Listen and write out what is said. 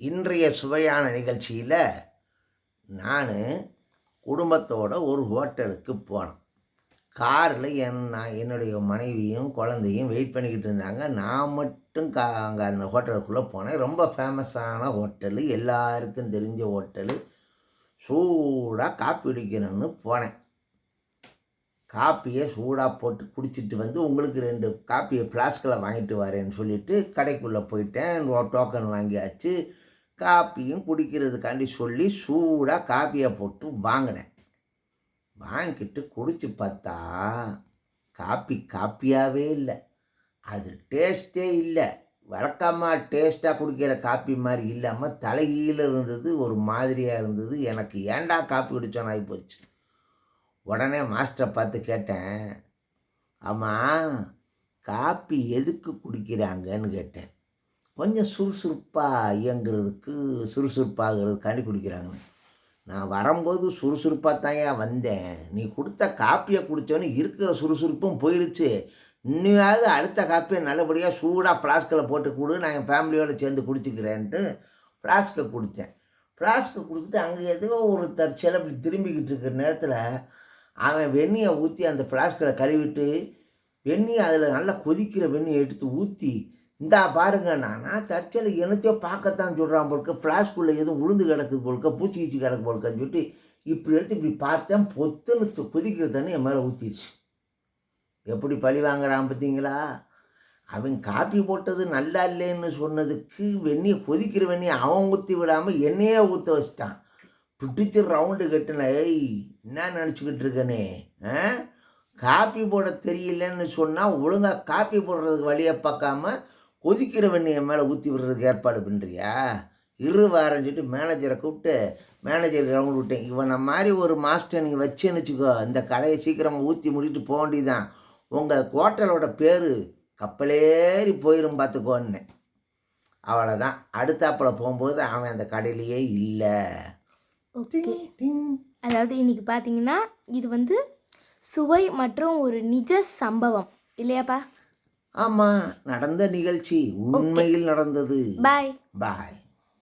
இன்றைய சுவையான நிகழ்ச்சியில் நான் குடும்பத்தோட ஒரு ஹோட்டலுக்கு போனேன். காரில் என்னுடைய மனைவியும் குழந்தையும் வெயிட் பண்ணிக்கிட்டு இருந்தாங்க. நான் மட்டும் அங்கே அந்த ஹோட்டலுக்குள்ளே போனேன். ரொம்ப ஃபேமஸான ஹோட்டலு, எல்லாருக்கும் தெரிஞ்ச ஹோட்டலு. சூடாக காப்பி குடிக்கணும்னு போனேன். காப்பியை சூடாக போட்டு குடிச்சிட்டு வந்து உங்களுக்கு 2 காப்பியை ஃப்ளாஸ்கில் வாங்கிட்டு வரேன்னு சொல்லிவிட்டு கடைக்குள்ளே போயிட்டேன். டோக்கன் வாங்கியாச்சு. காப்பியும் குடிக்கிறதுக்காண்டி சொல்லி சூடாக காப்பியை போட்டு வாங்கினேன். வாங்கிட்டு குடிச்சு பார்த்தா காப்பியாகவே இல்லை. அது டேஸ்ட்டே இல்லை. வழக்கமாக டேஸ்ட்டாக குடிக்கிற காப்பி மாதிரி இல்லாமல் தலைகீழ இருந்தது, ஒரு மாதிரியாக இருந்தது. எனக்கு ஏன்டா காப்பி குடித்தோன்னு ஆகிப்போச்சு. உடனே மாஸ்டரை பார்த்து கேட்டேன், ஆமாம் காப்பி எதுக்கு குடிக்கிறாங்கன்னு கேட்டேன். கொஞ்சம் சுறுசுறுப்பாக இயங்குறதுக்கு, சுறுசுறுப்பாகிறதுக்காண்டி குடிக்கிறாங்கன்னு. நான் வரும்போது சுறுசுறுப்பாக தான் வந்தேன். நீ கொடுத்த காப்பியை குடித்தோன்னே இருக்கிற சுறுசுறுப்பும் போயிடுச்சு. இன்னுமாவது அடுத்த காப்பியை நல்லபடியாக சூடாக ஃப்ளாஸ்கில் போட்டு கொடு, நான் என் ஃபேமிலியோடு சேர்ந்து குடிச்சிக்கிறேன்ட்டு ஃப்ளாஸ்கை கொடுத்தேன். ஃப்ளாஸ்கை கொடுத்துட்டு அங்கே ஏதோ ஒரு தற்செயல் அப்படி திரும்பிக்கிட்டு இருக்கிற நேரத்தில் அவன் வெந்நியை ஊற்றி அந்த ஃப்ளாஸ்கில் கழுவிட்டு வெந்நியை அதில் நல்லா கொதிக்கிற வெந்நியை எடுத்து ஊற்றி, இந்தா பாருங்க, நான் தற்செயல் என்னத்தையோ பார்க்கத்தான் சொல்கிறான் போலுக்க, ஃப்ளாஸ்குள்ளே எதுவும் உளுந்து கிடக்குது போலுக்க, பூச்சி கீச்சி கிடக்கு போலுக்கான்னு சொல்லிட்டு இப்படி எடுத்து இப்படி பார்த்தேன். பொத்துன்னு கொதிக்கிற தண்ணி என் மேலே ஊற்றிடுச்சு. எப்படி பழி வாங்குறான் பார்த்தீங்களா? அவன் காப்பி போட்டது நல்லா இல்லைன்னு சொன்னதுக்கு வெந்நியை கொதிக்கிற வெந்நியை அவன் ஊற்றி விடாமல் என்னையே ஊற்ற வச்சிட்டான். பிடிச்சி ரவுண்டு கட்டுன, என்ன நினச்சிக்கிட்டு இருக்கனே, காப்பி போட தெரியலன்னு சொன்னால் ஒழுங்காக காப்பி போடுறதுக்கு வழியை பார்க்காம கொதிக்கிற வெந்நியை மேலே ஊற்றி விடுறதுக்கு ஏற்பாடு பண்ணுறியா? வாரஞ்சிட்டு மேனேஜரை கூப்பிட்டு மேனேஜர் ரவுண்டு விட்டேன். இவனை மாதிரி ஒரு மாஸ்டர் நீங்கள் வச்சுன்னு வச்சுக்கோ, இந்த கடையை சீக்கிரமாக ஊற்றி முடிட்டு போக வேண்டியதான். உங்கள் ஹோட்டலோட பேர் கப்பலேறி போயிடும் பார்த்துக்கோன்னே. அவ்வளோதான். அடுத்தாப்பில் போகும்போது அவன் அந்த கடையிலேயே இல்லை. ஓகே, அதாவது இன்னைக்கு பார்த்தீங்கன்னா இது சுவை மற்றும் ஒரு நிஜ சம்பவம் இல்லையாப்பா? ஆமாம், நடந்த நிகழ்ச்சி, உண்மையில் நடந்தது. பாய் பாய்.